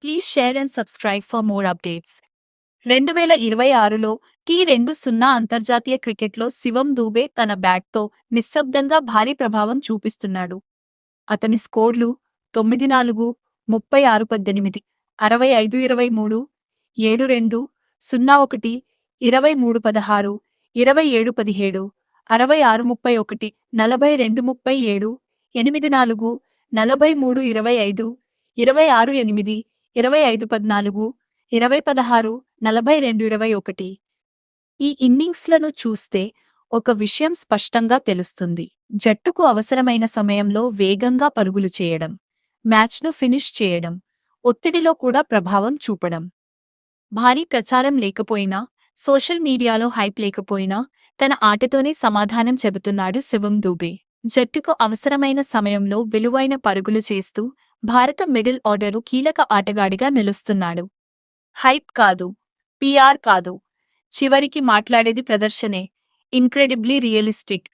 Please share and subscribe for more updates. 2026లో టీ20 అంతర్జాతీయ క్రికెట్లో శివం దూబే తన బ్యాట్తో నిశ్శబ్దంగా భారీ ప్రభావం చూపిస్తున్నాడు. అతని స్కోర్లు 9-4, 36-18, 65-23, 7-2, 0-1, 23-16, 27-17, 66-31, 42-37, 8-4, 43-25, 26-8, 25-14, 20-16, 42-21. ఈ ఇన్నింగ్స్లను చూస్తే ఒక విషయం స్పష్టంగా తెలుస్తుంది. జట్టుకు అవసరమైన సమయంలో వేగంగా పరుగులు చేయడం, మ్యాచ్ను ఫినిష్ చేయడం, ఒత్తిడిలో కూడా ప్రభావం చూపడం. భారీ ప్రచారం లేకపోయినా, సోషల్ మీడియాలో హైప్ లేకపోయినా తన ఆటతోనే సమాధానం చెబుతున్నాడు శివం దూబే. జట్టుకు అవసరమైన సమయంలో విలువైన పరుగులు చేస్తూ భారత మిడిల్ ఆర్డరు కీలక ఆటగాడిగా నిలుస్తున్నాడు. హైప్ కాదు, పిఆర్ కాదు, చివరికి మాట్లాడేది ప్రదర్శనే. Incredibly realistic.